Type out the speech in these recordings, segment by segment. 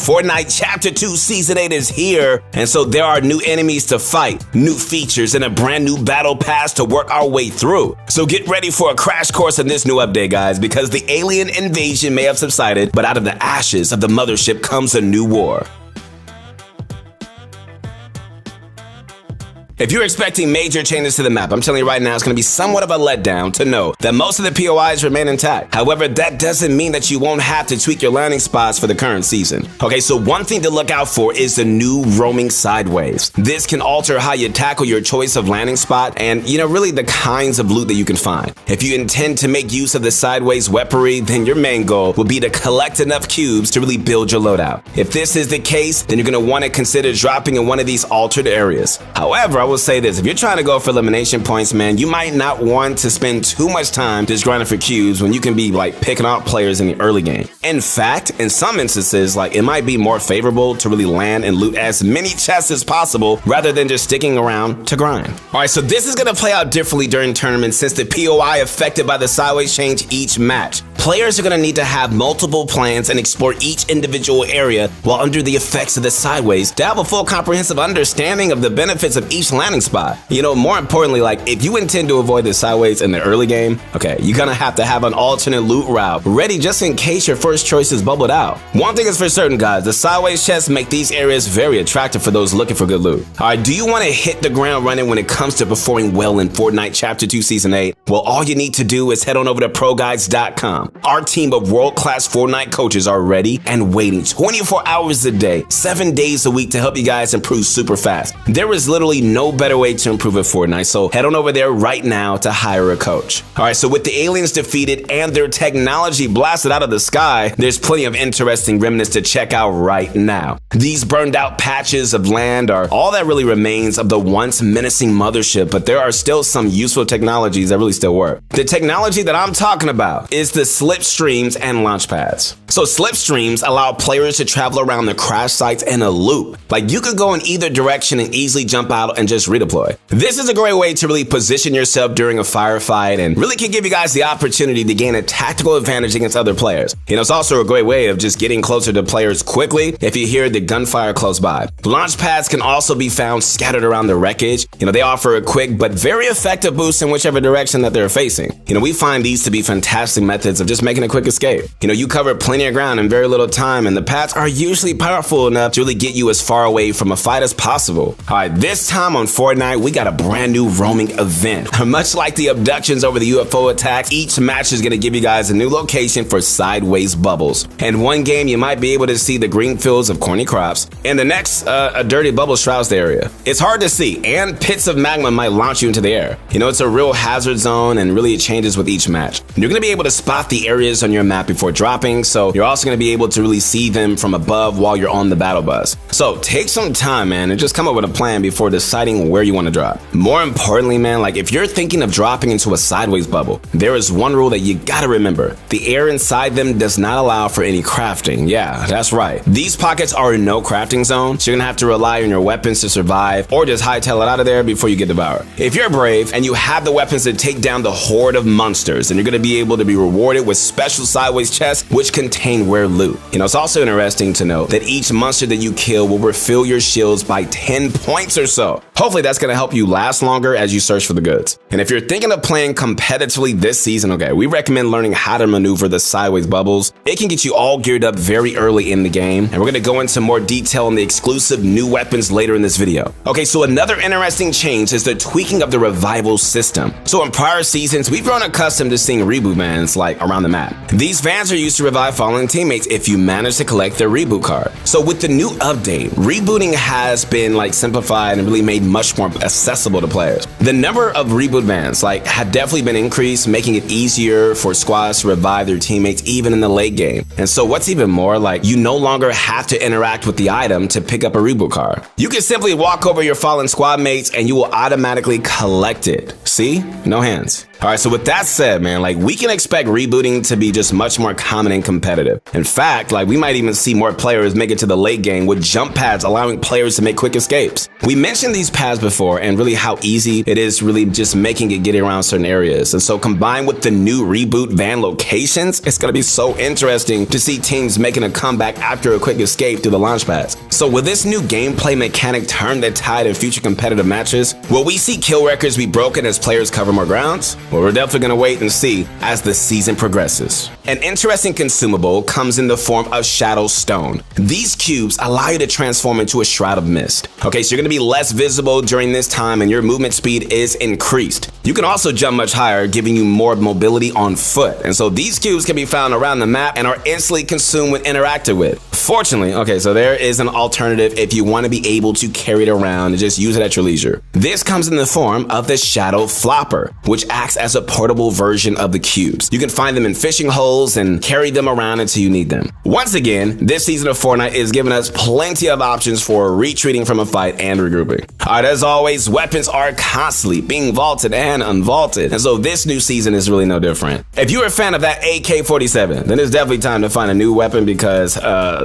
Fortnite Chapter 2 Season 8 is here, and so there are new enemies to fight, new features, and a brand new battle pass to work our way through. So get ready for a crash course in this new update, guys, because the alien invasion may have subsided, but out of the ashes of the mothership comes a new war. If you're expecting major changes to the map, I'm telling you right now, it's going to be somewhat of a letdown to know that most of the POIs remain intact. However, that doesn't mean that you won't have to tweak your landing spots for the current season. Okay, so one thing to look out for is the new roaming sideways. This can alter how you tackle your choice of landing spot and, really the kinds of loot that you can find. If you intend to make use of the sideways weaponry, then your main goal will be to collect enough cubes to really build your loadout. If this is the case, then you're going to want to consider dropping in one of these altered areas. However, I will say this, if you're trying to go for elimination points, man, you might not want to spend too much time just grinding for cubes when you can be picking out players in the early game. In fact, in some instances, it might be more favorable to really land and loot as many chests as possible rather than just sticking around to grind. Alright, so this is going to play out differently during tournaments since the POI affected by the sideways change each match. Players are going to need to have multiple plans and explore each individual area while under the effects of the sideways to have a full comprehensive understanding of the benefits of each landing spot. More importantly, if you intend to avoid the sideways in the early game, okay, you're going to have an alternate loot route ready just in case your first choice is bubbled out. One thing is for certain, guys, the sideways chests make these areas very attractive for those looking for good loot. Alright, do you want to hit the ground running when it comes to performing well in Fortnite Chapter 2 Season 8? Well, all you need to do is head on over to ProGuides.com. Our team of world-class Fortnite coaches are ready and waiting 24 hours a day, 7 days a week to help you guys improve super fast. There is literally no better way to improve at Fortnite, so head on over there right now to hire a coach. Alright, so with the aliens defeated and their technology blasted out of the sky, there's plenty of interesting remnants to check out right now. These burned out patches of land are all that really remains of the once menacing mothership, but there are still some useful technologies that really still work. The technology that I'm talking about is the slipstreams and launch pads. So slipstreams allow players to travel around the crash sites in a loop. You could go in either direction and easily jump out and just redeploy. This is a great way to really position yourself during a firefight and really can give you guys the opportunity to gain a tactical advantage against other players. It's also a great way of just getting closer to players quickly if you hear the gunfire close by. Launch pads can also be found scattered around the wreckage. They offer a quick but very effective boost in whichever direction that they're facing. We find these to be fantastic methods of just making a quick escape. You cover plenty of ground in very little time, and the pads are usually powerful enough to really get you as far away from a fight as possible. Alright, this time on Fortnite, we got a brand new roaming event. Much like the abductions over the UFO attacks, each match is going to give you guys a new location for sideways bubbles. In one game, you might be able to see the green fields of corny crops, and the next, a dirty bubble shrouds the area. It's hard to see, and pits of magma might launch you into the air. It's a real hazard zone, and really it changes with each match. You're going to be able to spot the areas on your map before dropping, so you're also going to be able to really see them from above while you're on the battle bus. So take some time, man, and just come up with a plan before deciding where you want to drop. More importantly, man, if you're thinking of dropping into a sideways bubble, there is one rule that you gotta remember. The air inside them does not allow for any crafting. Yeah, that's right. These pockets are in no crafting zone, so you're gonna have to rely on your weapons to survive or just hightail it out of there before you get devoured. If you're brave and you have the weapons to take down the horde of monsters, then you're gonna be able to be rewarded with special sideways chests which contain rare loot. It's also interesting to note that each monster that you kill will refill your shields by 10 points or so. Hopefully that's gonna help you last longer as you search for the goods. And if you're thinking of playing competitively this season, okay, we recommend learning how to maneuver the sideways bubbles. It can get you all geared up very early in the game, and we're gonna go into more detail on the exclusive new weapons later in this video. Okay, so another interesting change is the tweaking of the revival system. So in prior seasons, we've grown accustomed to seeing reboot vans around the map. These vans are used to revive fallen teammates if you manage to collect their reboot card. So with the new update, rebooting has been simplified and really made much more accessible to players. The number of reboot vans have definitely been increased, making it easier for squads to revive their teammates even in the late game. And so what's even more, you no longer have to interact with the item to pick up a reboot card. You can simply walk over your fallen squad mates and you will automatically collect it. See? No hands. Alright, so with that said, man, like we can expect rebooting to be just much more common and competitive. In fact, like we might even see more players make it to the late game with jump pads allowing players to make quick escapes. We mentioned these pads before and really how easy it is really just making it getting around certain areas. And so combined with the new reboot van locations, it's going to be so interesting to see teams making a comeback after a quick escape through the launch pads. So will this new gameplay mechanic turn the tide in future competitive matches? Will we see kill records be broken as players cover more grounds? Well, we're definitely going to wait and see as the season progresses. An interesting consumable comes in the form of Shadow Stone. These cubes allow you to transform into a shroud of mist. Okay, so you're going to be less visible during this time and your movement speed is increased. You can also jump much higher, giving you more mobility on foot. And so these cubes can be found around the map and are instantly consumed when interacted with. Fortunately, okay, so there is an alternative if you want to be able to carry it around and just use it at your leisure. This comes in the form of the Shadow Flopper, which acts as a portable version of the cubes. You can find them in fishing holes and carry them around until you need them. Once again, this season of Fortnite is giving us plenty of options for retreating from a fight and regrouping. Alright, as always, weapons are constantly being vaulted and unvaulted, and so this new season is really no different. If you're a fan of that AK-47, then it's definitely time to find a new weapon because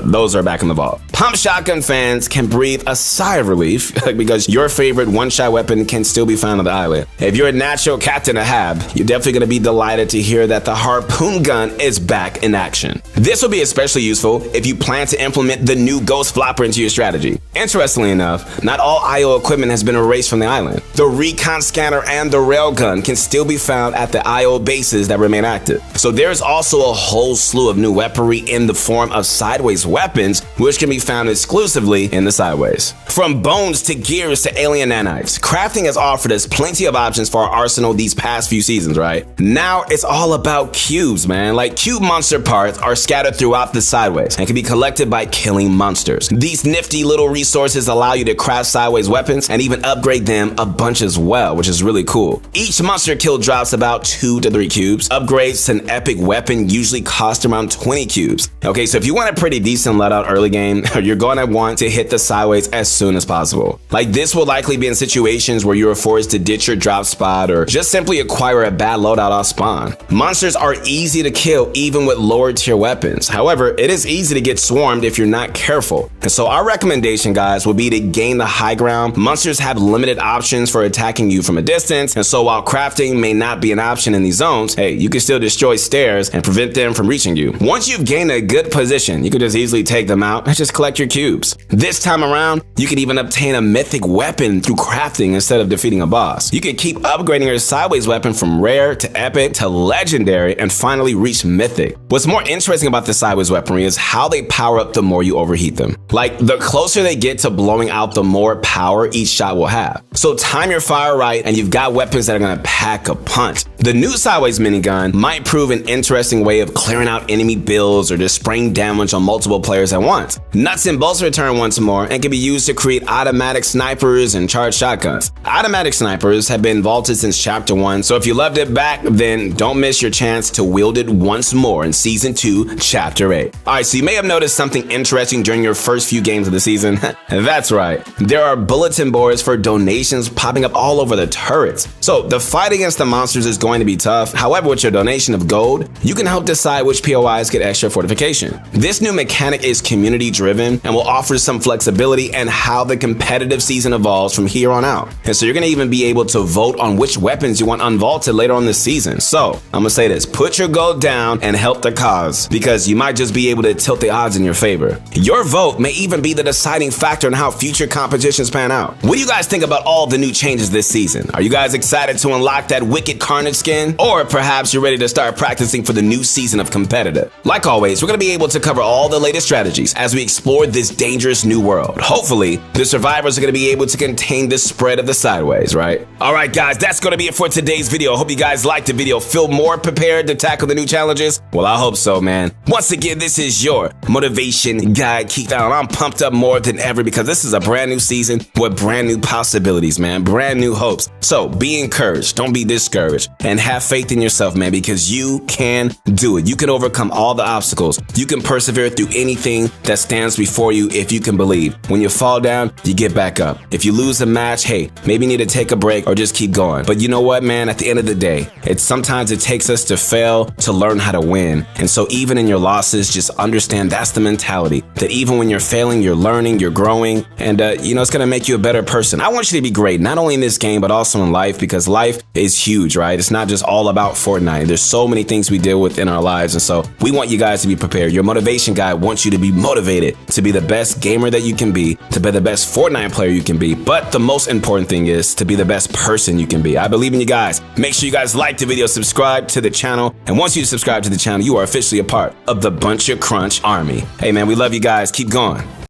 those are back in the vault. Pump shotgun fans can breathe a sigh of relief because your favorite one-shot weapon can still be found on the island. If you're a natural Captain Ahab, you're definitely going to be delighted to hear that the harpoon gun is back in action. This will be especially useful if you plan to implement the new Ghost Flopper into your strategy. Interestingly enough, not all IO equipment has been erased from the island. The recon scanner and the railgun can still be found at the IO bases that remain active. So there's also a whole slew of new weaponry in the form of sideways weapons, which can be found exclusively in the sideways. From bones to gears to alien nanites, crafting has offered us plenty of options for our arsenal these past few seasons, right? Now it's all about cubes, man. Like cube monster parts are scattered throughout the sideways and can be collected by killing monsters. These nifty little resources allow you to craft sideways weapons and even upgrade them a bunch as well, which is really cool. Each monster kill drops about 2 to 3 cubes. Upgrades to an epic weapon usually cost around 20 cubes. Okay, so if you want a pretty decent loadout early game, you're going to want to hit the sideways as soon as possible. Like this will likely be in situations where you're forced to ditch your drop spot or just simply acquire a bad loadout off spawn. Monsters are easy to kill even with lower tier weapons. However, it is easy to get swarmed if you're not careful. And so our recommendation, guys, will be to gain the high ground. Monsters have limited options for attacking you from a distance, and so while crafting may not be an option in these zones, hey, you can still destroy stairs and prevent them from reaching you. Once you've gained a good position, you can just easily take them out and just collect your cubes. This time around, you can even obtain a mythic weapon through crafting instead of defeating a boss. You can keep upgrading your sideways weapon from rare to epic to legendary and finally reach mythic. What's more interesting about the sideways weaponry is how they power up the more you overheat them. Like the closer they get to blowing out, the more power each shot will have. So time your fire right and you've got weapons that are gonna pack a punch. The new sideways minigun might prove an interesting way of clearing out enemy builds or just spraying damage on multiple players at once. Nuts and bolts return once more and can be used to create automatic snipers and charged shotguns. Automatic snipers have been vaulted since chapter 1, so if you loved it back then, don't miss your chance to wield it once more in season 2, chapter 8. Alright, so you may have noticed something interesting during your first few games of the season. That's right, there are bulletin boards for donations popping up all over the turrets. So the fight against the monsters is going to be tough. However, with your donation of gold, you can help decide which POIs get extra fortification. This new mechanic is community driven and will offer some flexibility and how the competitive season evolves from here on out. And so you're going to even be able to vote on which weapons you want unvaulted later on this season. So I'm going to say this, put your gold down and help the cause because you might just be able to tilt the odds in your favor. Your vote may even be the deciding factor in how future competitions pan out. What do you guys think about all the new changes this season? Are you guys excited to unlock that Wicked Carnage skin? Or perhaps you're ready to start practicing for the new season of competitive? Like always, we're going to be able to cover all the latest strategies as we explore this dangerous new world. Hopefully, the survivors are going to be able to contain the spread of the sideways, right? Alright guys, that's going to be it for today's video. I hope you guys liked the video. Feel more prepared to tackle the new challenges? Well, I hope so, man. Once again, this is your motivation guide, Keith Allen. I'm pumped up more than ever because this is a brand new season with brand new possibilities, man. Brand new hopes. So be encouraged. encouraged. Don't be discouraged. And have faith in yourself, man, because you can do it. You can overcome all the obstacles. You can persevere through anything that stands before you if you can believe. When you fall down, you get back up. If you lose a match, hey, maybe you need to take a break or just keep going. But you know what, man? At the end of the day, sometimes it takes us to fail to learn how to win. And so even in your losses, just understand that's the mentality, that even when you're failing, you're learning, you're growing, and it's going to make you a better person. I want you to be great, not only in this game, but also in life, because life is huge, right? It's not just all about Fortnite. There's so many things we deal with in our lives. And so we want you guys to be prepared. Your motivation guy wants you to be motivated to be the best gamer that you can be, to be the best Fortnite player you can be. But the most important thing is to be the best person you can be. I believe in you guys. Make sure you guys like the video, subscribe to the channel. And once you subscribe to the channel, you are officially a part of the Bunch of Crunch Army. Hey man, we love you guys. Keep going.